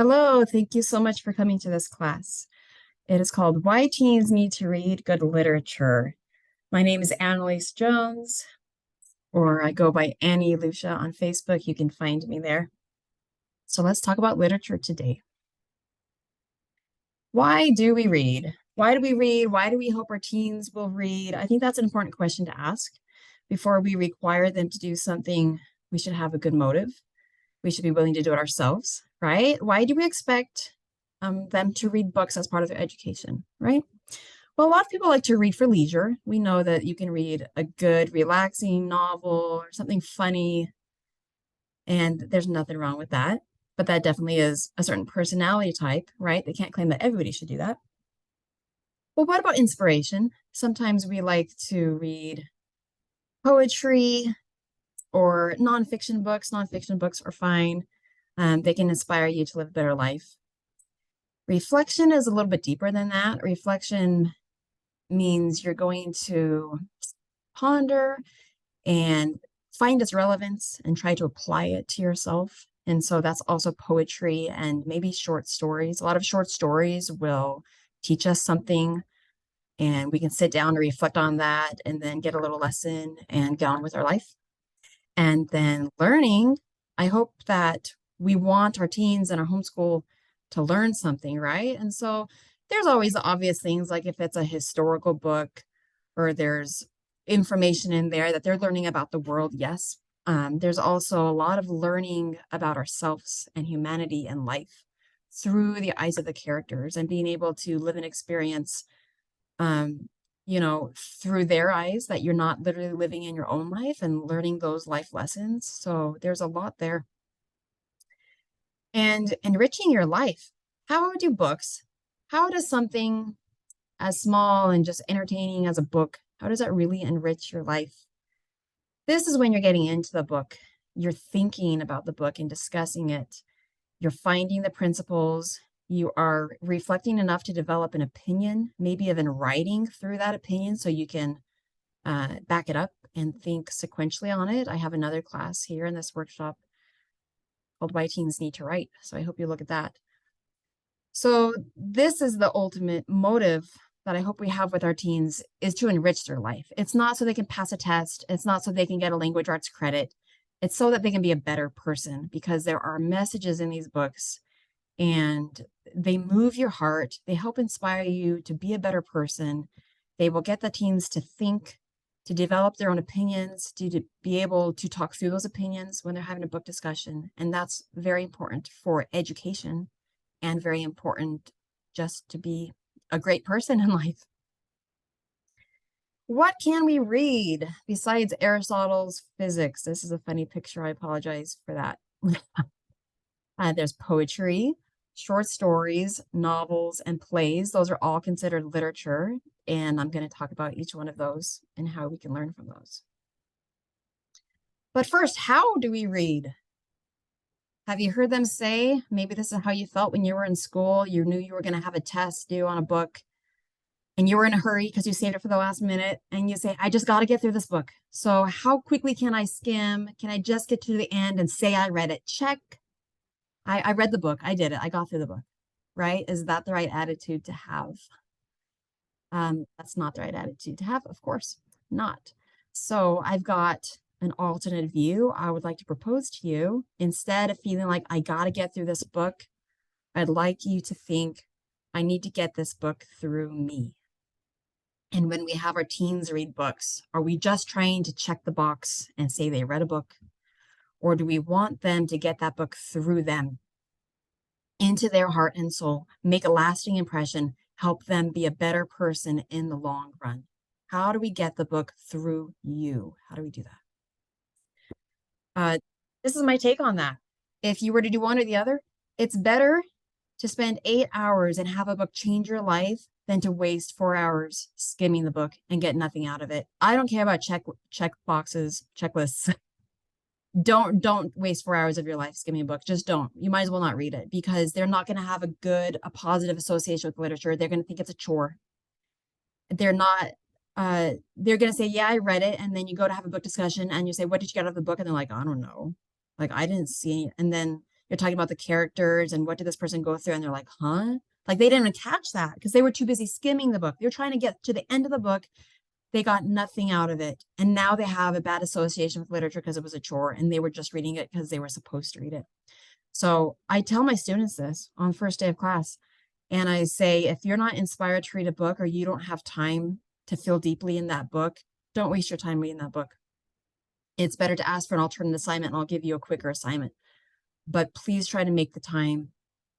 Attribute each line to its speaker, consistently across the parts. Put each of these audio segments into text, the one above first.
Speaker 1: Hello, thank you so much for coming to this class. It is called Why Teens Need to Read Good Literature. My name is Annalise Jones, or I go by Annie Lucia on Facebook. You can find me there. So let's talk about literature today. Why do we read? Why do we read? Why do we hope our teens will read? I think that's an important question to ask. Before we require them to do something, we should have a good motive. We should be willing to do it ourselves, right? Why do we expect them to read books as part of their education, right? Well, a lot of people like to read for leisure. We know that you can read a good, relaxing novel or something funny, and there's nothing wrong with that. But that definitely is a certain personality type, right? They can't claim that everybody should do that. Well, what about inspiration? Sometimes we like to read poetry or nonfiction books. Nonfiction books are fine. They can inspire you to live a better life. Reflection is a little bit deeper than that. Reflection means you're going to ponder and find its relevance and try to apply it to yourself. And so that's also poetry and maybe short stories. A lot of short stories will teach us something, and we can sit down and reflect on that and then get a little lesson and get on with our life. And then learning, I hope that we want our teens and our homeschool to learn something, right? And so there's always the obvious things, like if it's a historical book or there's information in there that they're learning about the world, yes. There's also a lot of learning about ourselves and humanity and life through the eyes of the characters and being able to live an experience, through their eyes, that you're not literally living in your own life and learning those life lessons. So there's a lot there. And enriching your life. How does something as small and just entertaining as a book, how does that really enrich your life? This is when you're getting into the book. You're thinking about the book and discussing it. You're finding the principles. You are reflecting enough to develop an opinion, maybe even writing through that opinion so you can back it up and think sequentially on it. I have another class here in this workshop called Why Teens Need to Write. So I hope you look at that. So this is the ultimate motive that I hope we have with our teens, is to enrich their life. It's not so they can pass a test. It's not so they can get a language arts credit. It's so that they can be a better person, because there are messages in these books and they move your heart. They help inspire you to be a better person. They will get the teens to think, to develop their own opinions, to be able to talk through those opinions when they're having a book discussion. And that's very important for education and very important just to be a great person in life. What can we read besides Aristotle's Physics? This is a funny picture. I apologize for that. There's poetry, short stories, novels, and plays. Those are all considered literature, and I'm going to talk about each one of those and how we can learn from those. But first, how do we read? Have you heard them say, maybe this is how you felt when you were in school, you knew you were going to have a test due on a book, and you were in a hurry because you saved it for the last minute, and you say, I just got to get through this book. So how quickly can I skim? Can I just get to the end and say I read it? Check. I read the book. I did it. I got through the book, right? Is that the right attitude to have? That's not the right attitude to have, of course not. So I've got an alternate view I would like to propose to you. Instead of feeling like I got to get through this book, I'd like you to think, I need to get this book through me. And when we have our teens read books, are we just trying to check the box and say they read a book? Or do we want them to get that book through them, into their heart and soul, make a lasting impression, help them be a better person in the long run? How do we get the book through you? How do we do that? This is my take on that. If you were to do one or the other, it's better to spend 8 hours and have a book change your life than to waste 4 hours skimming the book and get nothing out of it. I don't care about check boxes, checklists. Don't waste 4 hours of your life skimming a book. Just don't. You might as well not read it, because they're not going to have a positive association with literature. They're going to think it's a chore. They're not, they're going to say, yeah, I read it. And then you go to have a book discussion and you say, what did you get out of the book? And they're like, I don't know. Like, I didn't see any. And then You're talking about the characters and what did this person go through, and they're like, huh? Like they didn't even catch that because they were too busy skimming the book. They're trying to get to the end of the book. They got nothing out of it. And now they have a bad association with literature because it was a chore and they were just reading it because they were supposed to read it. So I tell my students this on the first day of class. And I say, if you're not inspired to read a book or you don't have time to feel deeply in that book, don't waste your time reading that book. It's better to ask for an alternate assignment and I'll give you a quicker assignment. But please try to make the time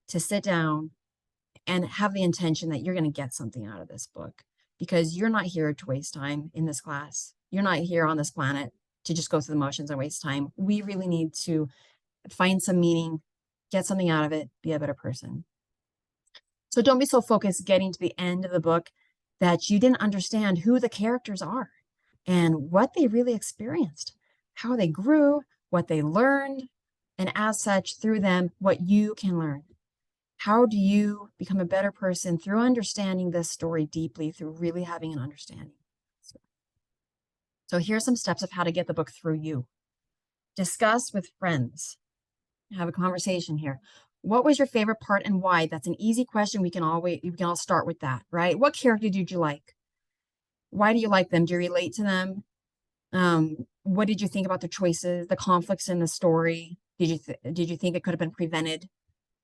Speaker 1: to sit down and have the intention that you're going to get something out of this book, because you're not here to waste time in this class. You're not here on this planet to just go through the motions and waste time. We really need to find some meaning, get something out of it, be a better person. So don't be so focused getting to the end of the book that you didn't understand who the characters are and what they really experienced, how they grew, what they learned, and as such, through them, what you can learn. How do you become a better person through understanding this story deeply, through really having an understanding? So here's some steps of how to get the book through you. Discuss with friends. Have a conversation here. What was your favorite part and why? That's an easy question. We can all start with that, right? What character did you like? Why do you like them? Do you relate to them? What did you think about the choices, the conflicts in the story? Did you think it could have been prevented?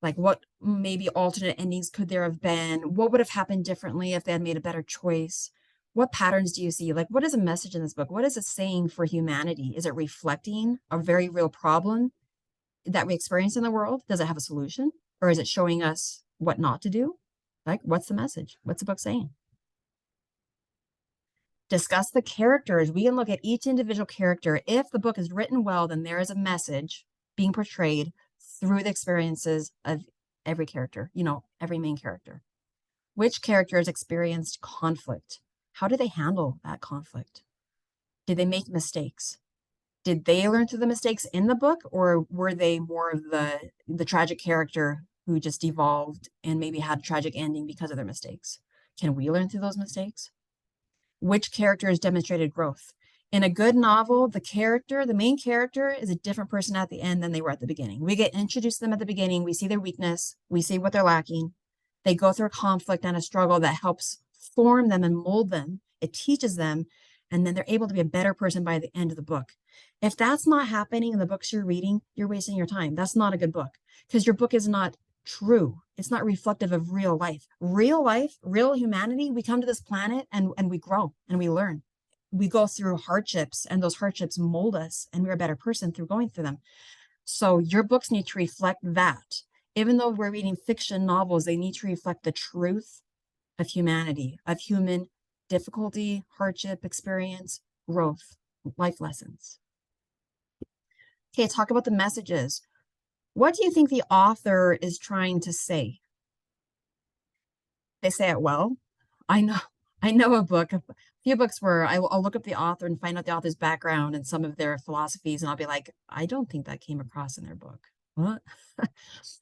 Speaker 1: Like what maybe alternate endings could there have been? What would have happened differently if they had made a better choice? What patterns do you see? Like, what is a message in this book? What is it saying for humanity? Is it reflecting a very real problem that we experience in the world? Does it have a solution? Or is it showing us what not to do? Like, what's the message? What's the book saying? Discuss the characters. We can look at each individual character. If the book is written well, then there is a message being portrayed through the experiences of every character, every main character. Which characters experienced conflict? How did they handle that conflict? Did they make mistakes? Did they learn through the mistakes in the book, or were they more of the tragic character who just evolved and maybe had a tragic ending because of their mistakes? Can we learn through those mistakes? Which characters demonstrated growth? In a good novel, the main character is a different person at the end than they were at the beginning. We get introduced to them at the beginning. We see their weakness. We see what they're lacking. They go through a conflict and a struggle that helps form them and mold them. It teaches them, and then they're able to be a better person by the end of the book. If that's not happening in the books you're reading, you're wasting your time. That's not a good book because your book is not true. It's not reflective of real life, real humanity. We come to this planet and we grow and we learn. We go through hardships and those hardships mold us and we're a better person through going through them. So your books need to reflect that. Even though we're reading fiction novels, they need to reflect the truth of humanity, of human difficulty, hardship, experience, growth, life lessons. Okay, talk about the messages. What do you think the author is trying to say? They say it well. I know a few books where I'll look up the author and find out the author's background and some of their philosophies, and I'll be like, I don't think that came across in their book. What?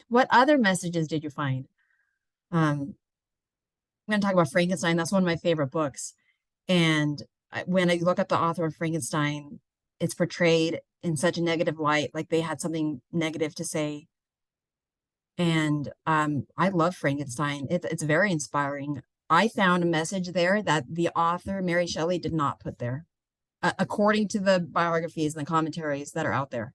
Speaker 1: What other messages did you find? I'm going to talk about Frankenstein. That's one of my favorite books. And when I look up the author of Frankenstein, it's portrayed in such a negative light, like they had something negative to say. And I love Frankenstein. It's very inspiring. I found a message there that the author, Mary Shelley, did not put there, according to the biographies and the commentaries that are out there.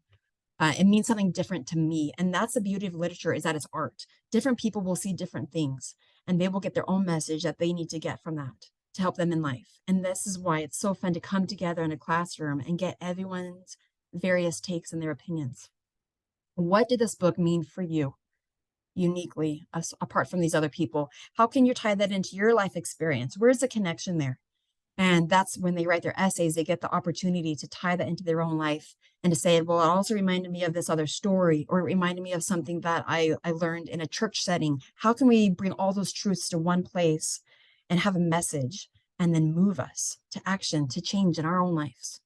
Speaker 1: It means something different to me. And that's the beauty of literature, is that it's art. Different people will see different things and they will get their own message that they need to get from that to help them in life. And this is why it's so fun to come together in a classroom and get everyone's various takes and their opinions. What did this book mean for you uniquely, apart from these other people? How can you tie that into your life experience? Where's the connection there? And that's when they write their essays, they get the opportunity to tie that into their own life and to say, well, it also reminded me of this other story, or it reminded me of something that I learned in a church setting. How can we bring all those truths to one place and have a message and then move us to action, to change in our own lives?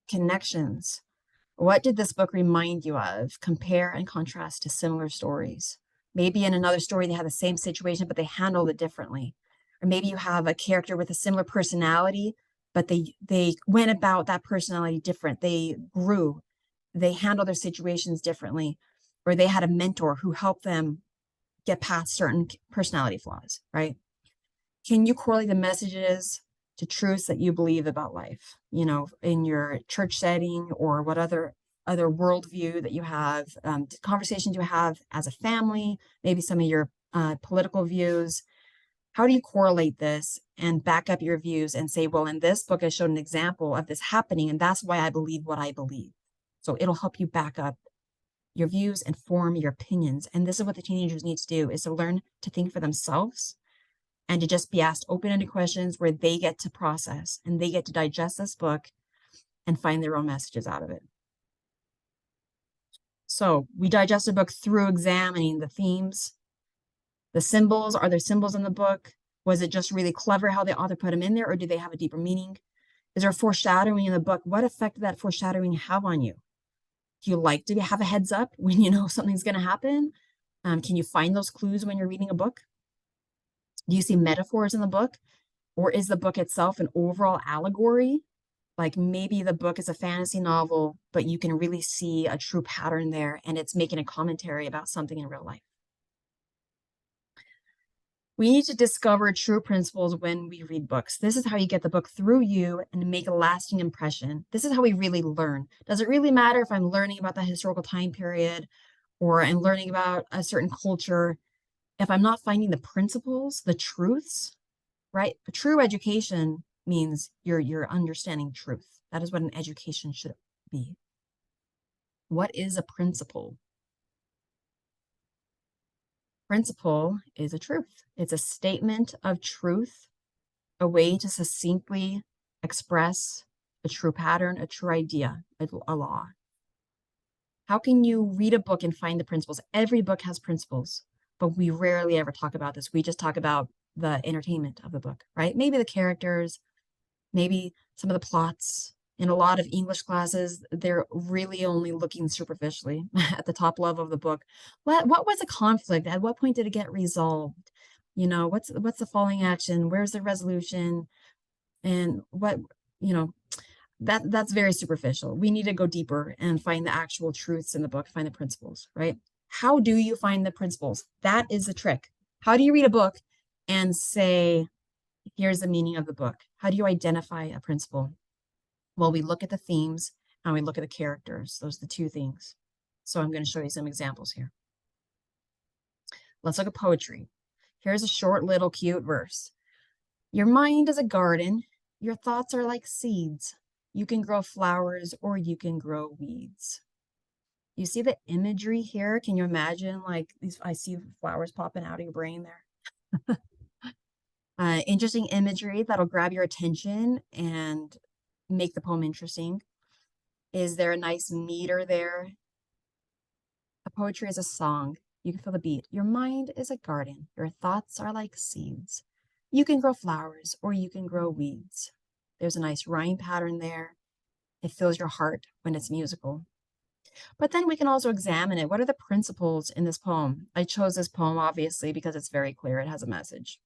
Speaker 1: Connections. What did this book remind you of? Compare and contrast to similar stories. Maybe in another story, they had the same situation, but they handled it differently. Or maybe you have a character with a similar personality, but they went about that personality different. They grew they handle their situations differently, or they had a mentor who helped them get past certain personality flaws, right? Can you correlate the messages to truths that you believe about life, you know, in your church setting or what other worldview that you have, conversations you have as a family, maybe some of your political views? How do you correlate this and back up your views and say, well, in this book, I showed an example of this happening, and that's why I believe what I believe. So it'll help you back up your views and form your opinions. And this is what the teenagers need to do, is to learn to think for themselves and to just be asked open-ended questions where they get to process and they get to digest this book and find their own messages out of it. So we digest a book through examining the themes, the symbols. Are there symbols in the book? Was it just really clever how the author put them in there, or do they have a deeper meaning? Is there foreshadowing in the book? What effect did that foreshadowing have on you? Do you like to have a heads up when you know something's going to happen? Can you find those clues when you're reading a book? Do you see metaphors in the book? Or is the book itself an overall allegory? Like maybe the book is a fantasy novel, but you can really see a true pattern there, and it's making a commentary about something in real life. We need to discover true principles when we read books. This is how you get the book through you and make a lasting impression. This is how we really learn. Does it really matter if I'm learning about the historical time period or I'm learning about a certain culture if I'm not finding the principles, the truths, right? A true education means you're understanding truth. That is what an education should be. What is a principle? Principle is a truth. It's a statement of truth, a way to succinctly express a true pattern, a true idea, a law. How can you read a book and find the principles? Every book has principles, but we rarely ever talk about this. We just talk about the entertainment of the book, right? Maybe the characters, maybe some of the plots. In a lot of English classes, they're really only looking superficially at the top level of the book. What was the conflict? At what point did it get resolved? You know, what's the falling action? Where's the resolution? And what, you know, that's very superficial. We need to go deeper and find the actual truths in the book, find the principles, right? How do you find the principles? That is the trick. How do you read a book and say, here's the meaning of the book? How do you identify a principle? Well, we look at the themes and we look at the characters. Those are the two things. So I'm going to show you some examples here. Let's look at poetry. Here's a short little cute verse. Your mind is a garden. Your thoughts are like seeds. You can grow flowers or you can grow weeds. You see the imagery here? Can you imagine like these? I see flowers popping out of your brain there. Interesting imagery that'll grab your attention and make the poem interesting. Is there a nice meter there? A poetry is a song. You can feel the beat. Your mind is a garden. Your thoughts are like seeds. You can grow flowers or you can grow weeds. There's a nice rhyme pattern there. It fills your heart when it's musical. But then we can also examine it. What are the principles in this poem? I chose this poem, obviously, because it's very clear. It has a message.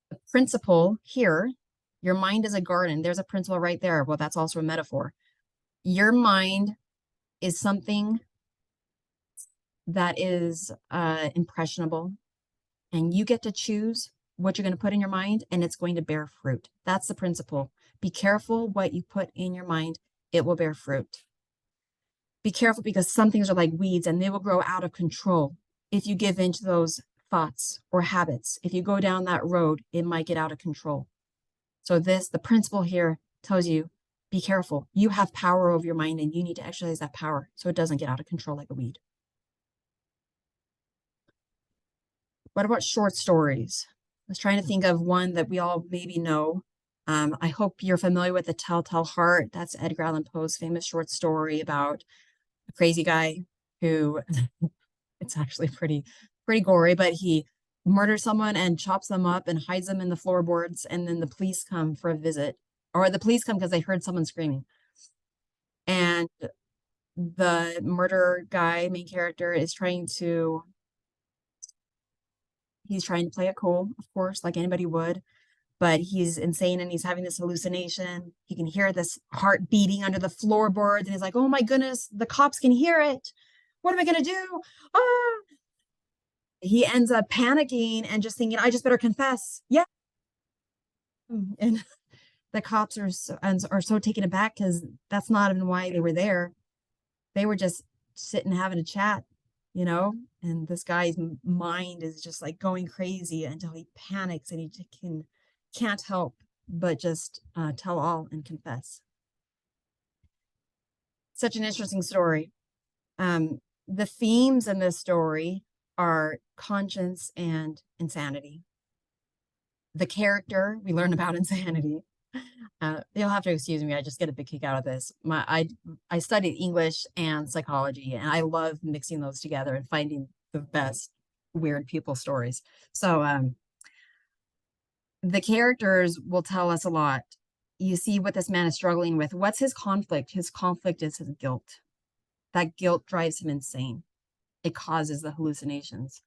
Speaker 1: The principle here, your mind is a garden. There's a principle right there. Well, that's also a metaphor. Your mind is something that is impressionable, and you get to choose what you're going to put in your mind, and it's going to bear fruit. That's the principle. Be careful what you put in your mind. It will bear fruit. Be careful because some things are like weeds and they will grow out of control if you give in to those thoughts or habits. If you go down that road, it might get out of control. So the principle here tells you, be careful. You have power over your mind and you need to exercise that power so it doesn't get out of control like a weed. What about short stories? I was trying to think of one that we all maybe know. I hope you're familiar with The Telltale Heart. That's Edgar Allan Poe's famous short story about a crazy guy who, it's actually pretty gory, but he murders someone and chops them up and hides them in the floorboards. And then the police come for a visit, or the police come because they heard someone screaming. And the murder guy, main character, is he's trying to play it cool, of course, like anybody would. but he's insane and he's having this hallucination. He can hear this heart beating under the floorboards, and he's like, oh my goodness, the cops can hear it. What am I gonna do? Ah! He ends up panicking and just thinking, I just better confess. Yeah. And the cops are so taken aback because that's not even why they were there. They were just sitting having a chat, you know, and this guy's mind is just like going crazy until he panics and can't help but just tell all and confess. Such an interesting story. The themes in this story are conscience and insanity. The character we learn about insanity. You'll have to excuse me. I just get a big kick out of this. I studied English and psychology, and I love mixing those together and finding the best weird people stories. So the characters will tell us a lot. You see what this man is struggling with. What's his conflict? His conflict is his guilt. That guilt drives him insane. It causes the hallucinations.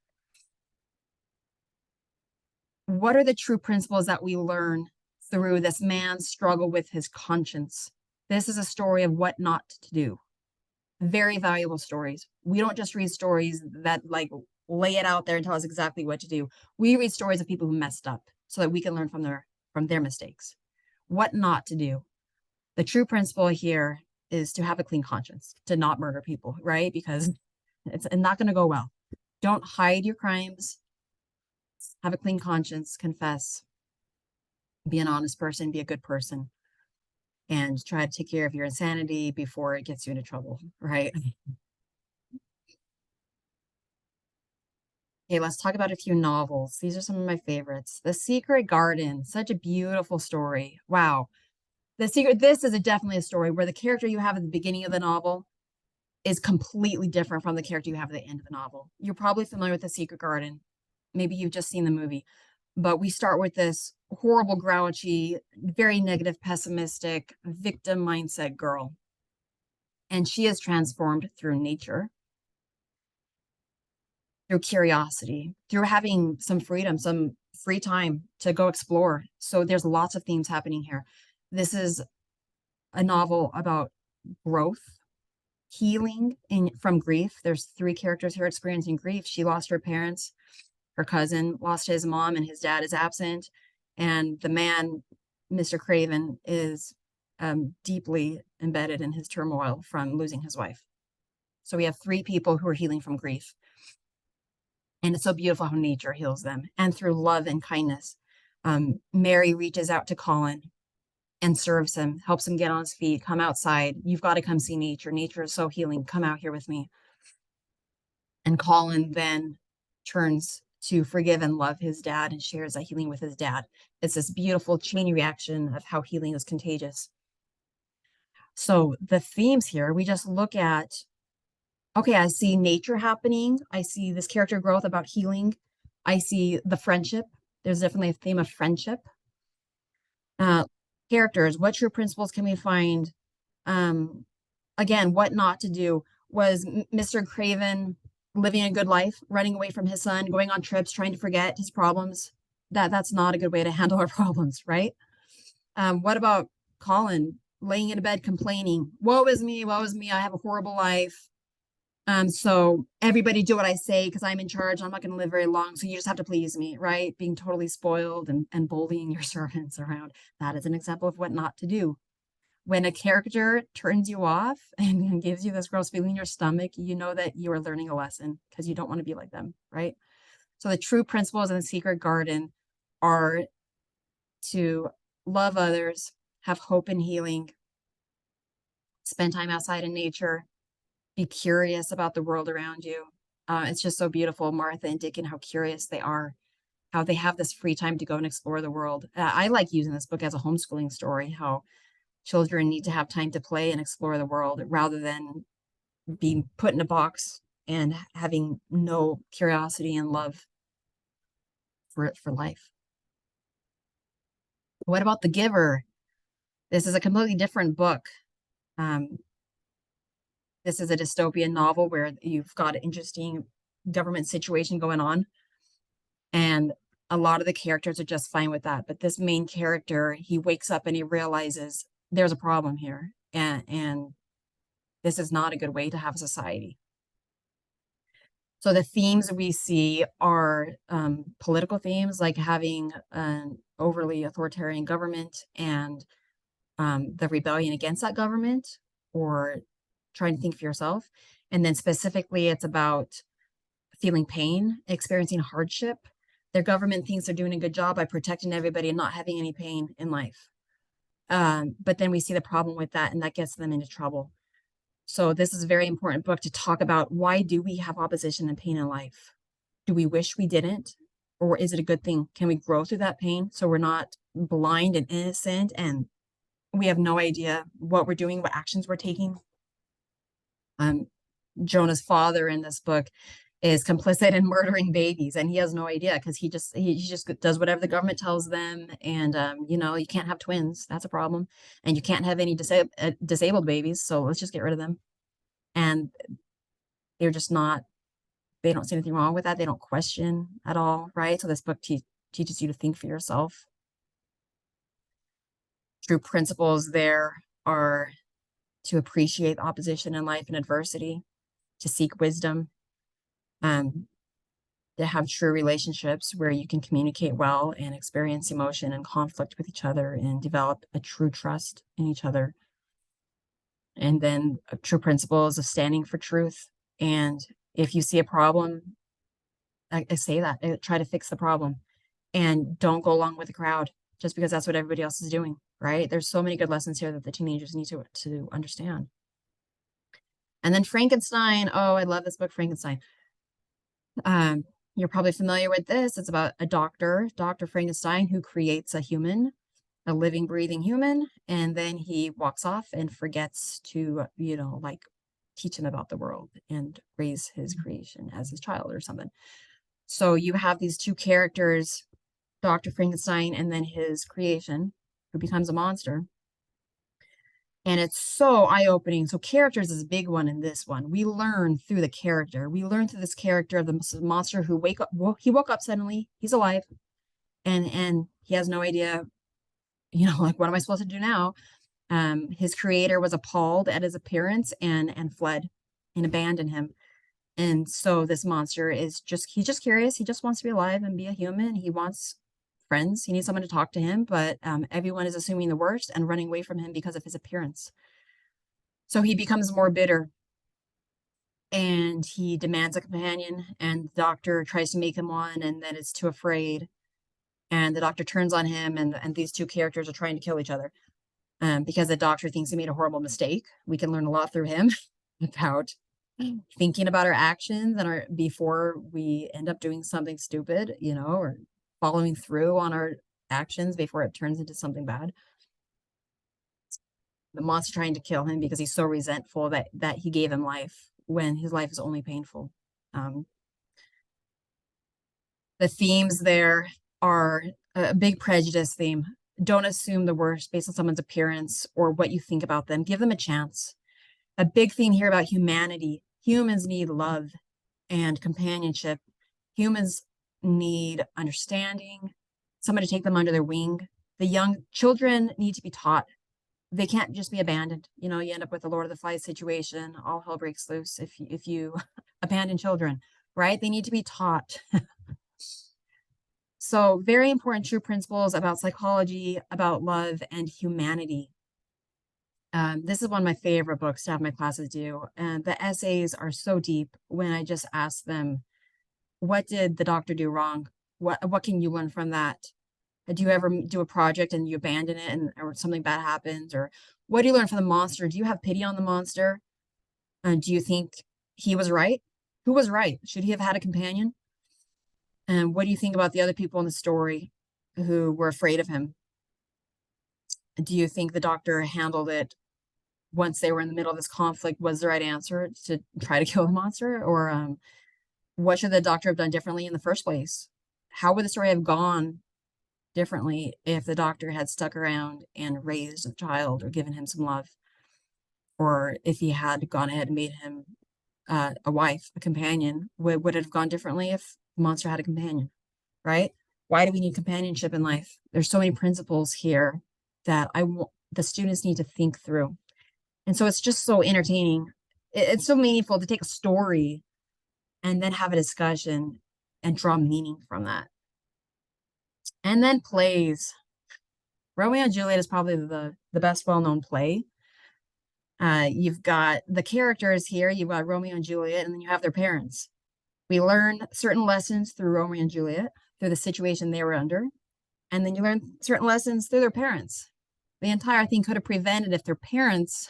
Speaker 1: What are the true principles that we learn through this man's struggle with his conscience? This is a story of what not to do. Very valuable stories. We don't just read stories that like lay it out there and tell us exactly what to do. We read stories of people who messed up so that we can learn from their mistakes. What not to do. The true principle here is to have a clean conscience, to not murder people, right? Because it's not going to go well. Don't hide your crimes. Have a clean conscience, confess, be an honest person, be a good person, and try to take care of your insanity before it gets you into trouble, right? Okay, let's talk about a few novels. These are some of my favorites. The Secret Garden, such a beautiful story. Wow. This is definitely a story where the character you have at the beginning of the novel is completely different from the character you have at the end of the novel. You're probably familiar with The Secret Garden. Maybe you've just seen the movie, but we start with this horrible, grouchy, very negative, pessimistic, victim mindset girl. And she is transformed through nature, through curiosity, through having some freedom, some free time to go explore. So there's lots of themes happening here. This is a novel about growth, healing from grief. There's three characters here experiencing grief. She lost her parents, her cousin lost his mom, and his dad is absent. And the man, Mr. Craven, is deeply embedded in his turmoil from losing his wife. So we have three people who are healing from grief. And it's so beautiful how nature heals them. And through love and kindness, Mary reaches out to Colin and serves him, helps him get on his feet, come outside. You've got to come see nature. Nature is so healing. Come out here with me. And Colin then turns to forgive and love his dad and shares that healing with his dad. It's this beautiful chain reaction of how healing is contagious. So the themes here, we just look at, okay, I see nature happening. I see this character growth about healing. I see the friendship. There's definitely a theme of friendship. Characters, what true principles can we find? Again, what not to do. Was Mr. Craven living a good life, running away from his son, going on trips, trying to forget his problems? That's not a good way to handle our problems, right? What about Colin laying in bed complaining, woe is me, I have a horrible life. So everybody do what I say because I'm in charge. I'm not going to live very long. So you just have to please me, right? Being totally spoiled and bullying your servants around. That is an example of what not to do. When a character turns you off and gives you this gross feeling in your stomach, you know that you are learning a lesson because you don't want to be like them, right? So the true principles in the Secret Garden are to love others, have hope and healing, spend time outside in nature, be curious about the world around you. It's just so beautiful, Martha and Dick, and how curious they are, how they have this free time to go and explore the world. I like using this book as a homeschooling story, how children need to have time to play and explore the world rather than being put in a box and having no curiosity and love for life. What about The Giver? This is a completely different book. This is a dystopian novel where you've got an interesting government situation going on. And a lot of the characters are just fine with that. But this main character, he wakes up and he realizes there's a problem here. And this is not a good way to have a society. So the themes we see are political themes, like having an overly authoritarian government and the rebellion against that government, or trying to think for yourself. And then specifically, it's about feeling pain, experiencing hardship. Their government thinks they're doing a good job by protecting everybody and not having any pain in life. But then we see the problem with that, and that gets them into trouble. So this is a very important book to talk about, why do we have opposition and pain in life? Do we wish we didn't? Or is it a good thing? Can we grow through that pain so we're not blind and innocent and we have no idea what we're doing, what actions we're taking? Jonah's father in this book is complicit in murdering babies, and he has no idea because he just does whatever the government tells them. And you know, you can't have twins, that's a problem, and you can't have any disabled babies, so let's just get rid of them. And they're just not, they don't see anything wrong with that. They don't question at all, right? So this book teaches you to think for yourself. True principles there are to appreciate opposition in life and adversity, to seek wisdom, to have true relationships where you can communicate well and experience emotion and conflict with each other and develop a true trust in each other. And then true principles of standing for truth. And if you see a problem, I say that, try to fix the problem, and don't go along with the crowd just because that's what everybody else is doing, right? There's so many good lessons here that the teenagers need to understand. And then Frankenstein. Oh, I love this book, Frankenstein. You're probably familiar with this. It's about a doctor, Dr. Frankenstein, who creates a human, a living, breathing human, and then he walks off and forgets to, you know, like teach him about the world and raise his creation as his child or something. So you have these two characters, Dr. Frankenstein and then his creation, who becomes a monster. And it's so eye-opening. So characters is a big one in this one. We learn through the character. We learn through this character of the monster who he woke up suddenly. He's alive. And he has no idea, you know, like, what am I supposed to do now? His creator was appalled at his appearance and fled and abandoned him. And so this monster is he's just curious. He just wants to be alive and be a human. He wants friends. He needs someone to talk to him, but everyone is assuming the worst and running away from him because of his appearance. So he becomes more bitter and he demands a companion, and the doctor tries to make him one, and then is too afraid. And the doctor turns on him, and these two characters are trying to kill each other because the doctor thinks he made a horrible mistake. We can learn a lot through him about thinking about our actions and before we end up doing something stupid, you know, or following through on our actions before it turns into something bad. The monster trying to kill him because he's so resentful that he gave him life when his life is only painful. The themes there are a big prejudice theme. Don't assume the worst based on someone's appearance or what you think about them. Give them a chance. A big theme here about humanity. Humans need love and companionship. Humans need understanding, someone to take them under their wing. The young children need to be taught. They can't just be abandoned. You know, you end up with the Lord of the Flies situation. All hell breaks loose if you abandon children, right? They need to be taught. So very important true principles about psychology, about love and humanity. This is one of my favorite books to have my classes do. And the essays are so deep when I just ask them, what did the doctor do wrong? What can you learn from that? Do you ever do a project and you abandon it or something bad happens? Or what do you learn from the monster? Do you have pity on the monster? Do you think he was right? Who was right? Should he have had a companion? And what do you think about the other people in the story who were afraid of him? Do you think the doctor handled it once they were in the middle of this conflict was the right answer to try to kill the monster? Or what should the doctor have done differently in the first place? How would the story have gone differently if the doctor had stuck around and raised the child or given him some love? Or if he had gone ahead and made him a wife, a companion, would it have gone differently if the monster had a companion, right? Why do we need companionship in life? There's so many principles here that the students need to think through. And so it's just so entertaining. It's so meaningful to take a story and then have a discussion and draw meaning from that. And then plays. Romeo and Juliet is probably the best well-known play. You've got the characters here. You've got Romeo and Juliet, and then you have their parents. We learn certain lessons through Romeo and Juliet, through the situation they were under. And then you learn certain lessons through their parents. The entire thing could have prevented if their parents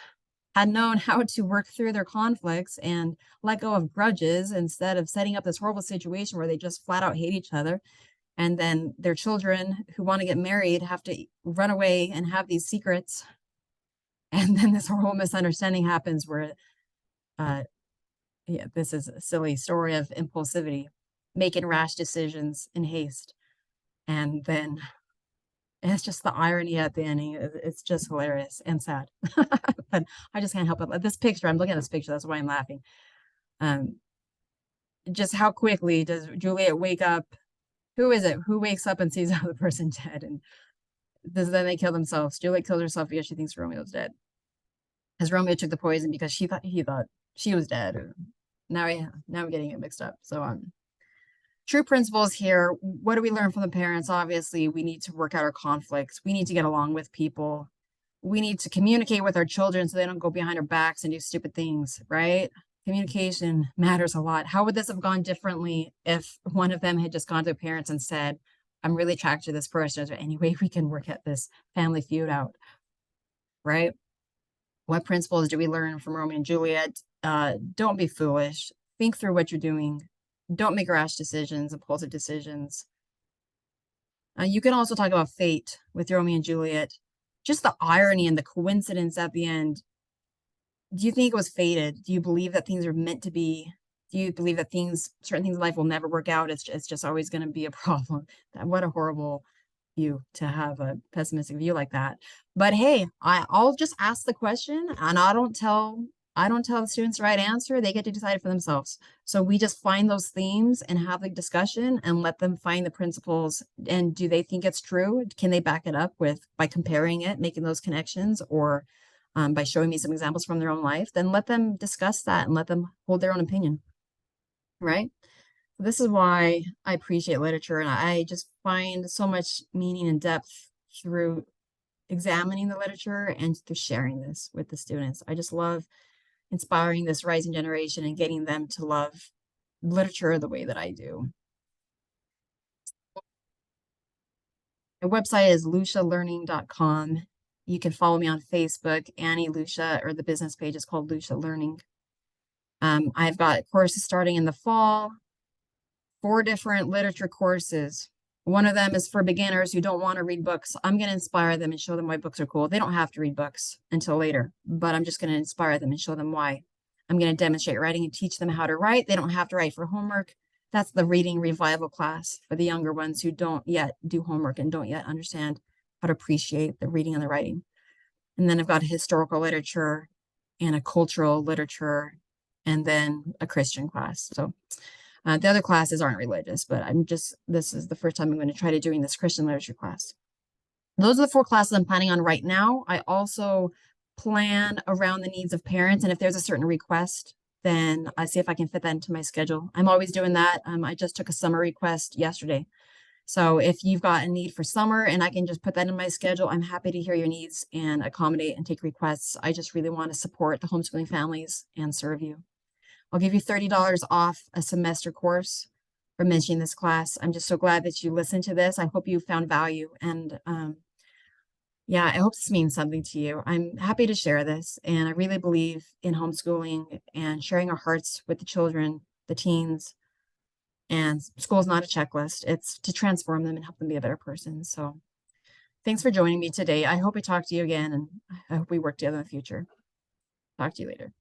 Speaker 1: had known how to work through their conflicts and let go of grudges instead of setting up this horrible situation where they just flat out hate each other. And then their children who want to get married have to run away and have these secrets. And then this horrible misunderstanding happens where, yeah, this is a silly story of impulsivity, making rash decisions in haste. And then it's just the irony at the ending. It's just hilarious and sad. But I just can't help it. This picture, I'm looking at this picture, that's why I'm laughing. Just how quickly does Juliet wake up? Who is it? Who wakes up and sees the other person dead? And then they kill themselves. Juliet kills herself because she thinks Romeo's dead. Because Romeo took the poison because he thought she was dead. Now I'm getting it mixed up. So true principles here. What do we learn from the parents? Obviously, we need to work out our conflicts. We need to get along with people. We need to communicate with our children so they don't go behind our backs and do stupid things, right? Communication matters a lot. How would this have gone differently if one of them had just gone to their parents and said, I'm really attracted to this person. Is there any way we can work at this family feud out? Right? What principles do we learn from Romeo and Juliet? Don't be foolish. Think through what you're doing. Don't make rash decisions, impulsive decisions. You can also talk about fate with Romeo and Juliet. Just the irony and the coincidence at the end. Do you think it was fated? Do you believe that things are meant to be? Do you believe that certain things in life will never work out? It's just always going to be a problem. What a horrible view to have a pessimistic view like that. But hey, I'll just ask the question, and I don't tell the students the right answer. They get to decide it for themselves. So we just find those themes and have the discussion and let them find the principles. And do they think it's true? Can they back it up by comparing it, making those connections, or by showing me some examples from their own life? Then let them discuss that and let them hold their own opinion, right? This is why I appreciate literature, and I just find so much meaning and depth through examining the literature and through sharing this with the students. I just love inspiring this rising generation and getting them to love literature the way that I do. My website is lucialearning.com. You can follow me on Facebook, Annie Lucia, or the business page is called Lucia Learning. I've got courses starting in the fall, 4 different literature courses. One of them is for beginners who don't want to read books. I'm going to inspire them and show them why books are cool. They don't have to read books until later, but I'm just going to inspire them and show them why. I'm going to demonstrate writing and teach them how to write. They don't have to write for homework. That's the reading revival class for the younger ones who don't yet do homework and don't yet understand how to appreciate the reading and the writing. And then I've got historical literature and a cultural literature and then a Christian class. So the other classes aren't religious, but this is the first time I'm going to try to doing this Christian literature class. Those are the 4 classes I'm planning on right now. I also plan around the needs of parents. And if there's a certain request, then I see if I can fit that into my schedule. I'm always doing that. I just took a summer request yesterday. So if you've got a need for summer and I can just put that in my schedule, I'm happy to hear your needs and accommodate and take requests. I just really want to support the homeschooling families and serve you. I'll give you $30 off a semester course for mentioning this class. I'm just so glad that you listened to this. I hope you found value. And yeah, I hope this means something to you. I'm happy to share this. And I really believe in homeschooling and sharing our hearts with the children, the teens. And school is not a checklist. It's to transform them and help them be a better person. So thanks for joining me today. I hope I talk to you again, and I hope we work together in the future. Talk to you later.